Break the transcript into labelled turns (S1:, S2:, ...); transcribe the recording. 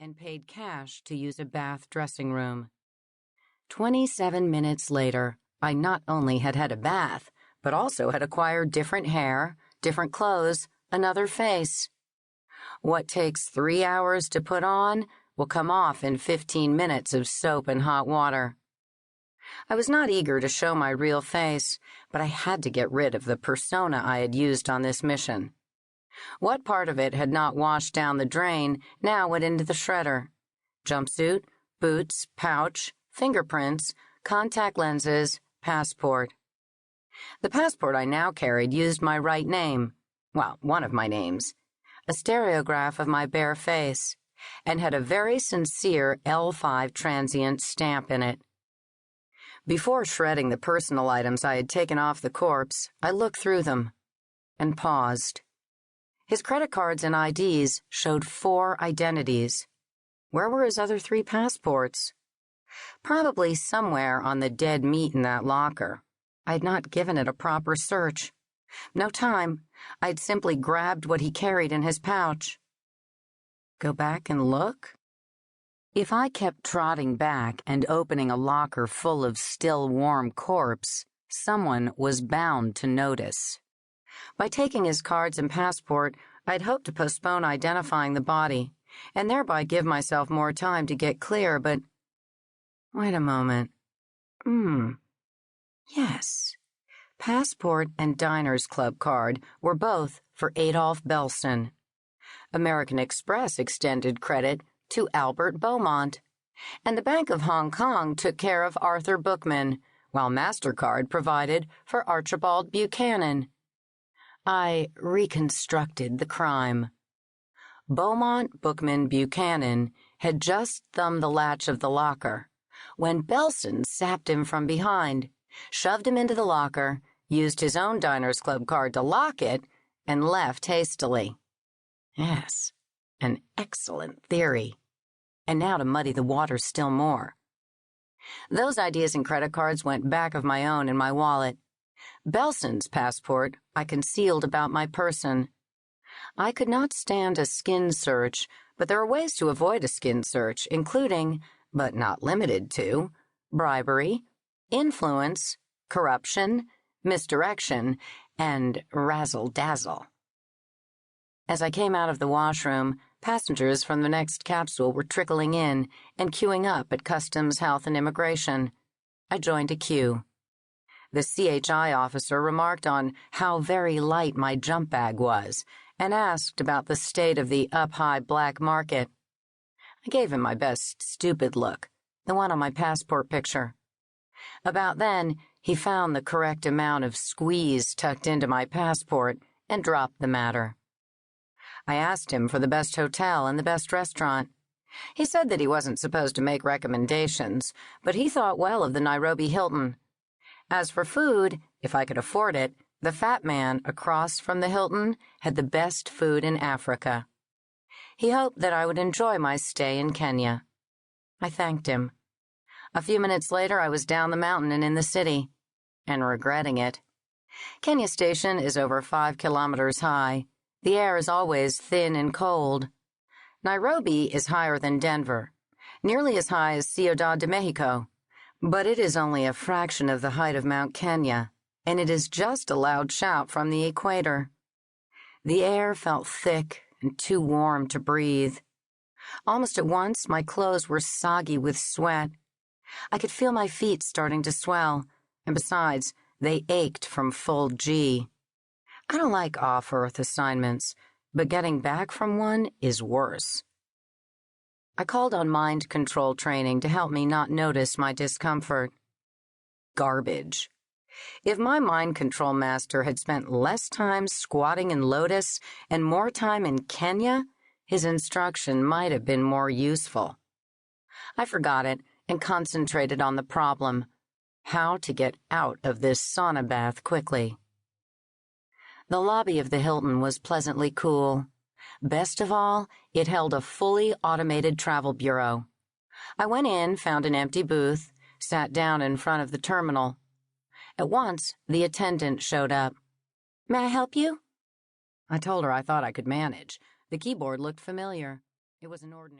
S1: and paid cash to use a bath dressing room. 27 minutes later, I not only had had a bath, but also had acquired different hair, different clothes, another face. What takes 3 hours to put on will come off in 15 minutes of soap and hot water. I was not eager to show my real face, but I had to get rid of the persona I had used on this mission. What part of it had not washed down the drain now went into the shredder. Jumpsuit, boots, pouch, fingerprints, contact lenses, passport. The passport I now carried used my right name, well, one of my names, a stereograph of my bare face, and had a very sincere L5 transient stamp in it. Before shredding the personal items I had taken off the corpse, I looked through them and paused. His credit cards and IDs showed 4 identities. Where were his other 3 passports? Probably somewhere on the dead meat in that locker. I had not given it a proper search. No time. I had simply grabbed what he carried in his pouch. Go back and look? If I kept trotting back and opening a locker full of still warm corpse, someone was bound to notice. By taking his cards and passport, I'd hoped to postpone identifying the body, and thereby give myself more time to get clear, but... Wait a moment. Yes. Passport and Diners Club card were both for Adolph Belson. American Express extended credit to Albert Beaumont, and the Bank of Hong Kong took care of Arthur Bookman, while MasterCard provided for Archibald Buchanan. I reconstructed the crime. Beaumont Bookman Buchanan had just thumbed the latch of the locker when Belson sapped him from behind, shoved him into the locker, used his own Diners Club card to lock it, and left hastily. Yes, an excellent theory. And now to muddy the water still more. Those ideas and credit cards went back of my own in my wallet. Belson's passport I concealed about my person. I could not stand a skin search, but there are ways to avoid a skin search, including, but not limited to, bribery, influence, corruption, misdirection, and razzle-dazzle. As I came out of the washroom, passengers from the next capsule were trickling in and queuing up at Customs, Health, and Immigration. I joined a queue. The CHI officer remarked on how very light my jump bag was and asked about the state of the up-high black market. I gave him my best stupid look, the one on my passport picture. About then, he found the correct amount of squeeze tucked into my passport and dropped the matter. I asked him for the best hotel and the best restaurant. He said that he wasn't supposed to make recommendations, but he thought well of the Nairobi Hilton. As for food, if I could afford it, the fat man across from the Hilton had the best food in Africa. He hoped that I would enjoy my stay in Kenya. I thanked him. A few minutes later, I was down the mountain and in the city, and regretting it. Kenya Station is over 5 kilometers high. The air is always thin and cold. Nairobi is higher than Denver, nearly as high as Ciudad de Mexico, but it is only a fraction of the height of Mount Kenya, and it is just a loud shout from the equator. The air felt thick and too warm to breathe. Almost at once, my clothes were soggy with sweat. I could feel my feet starting to swell, and besides, they ached from full G. I don't like off-Earth assignments, but getting back from one is worse. I called on mind control training to help me not notice my discomfort. Garbage. If my mind control master had spent less time squatting in Lotus and more time in Kenya, his instruction might have been more useful. I forgot it and concentrated on the problem: how to get out of this sauna bath quickly. The lobby of the Hilton was pleasantly cool. Best of all, it held a fully automated travel bureau. I went in, found an empty booth, sat down in front of the terminal. At once, the attendant showed up. "May I help you?" I told her I thought I could manage. The keyboard looked familiar. It was an ordinary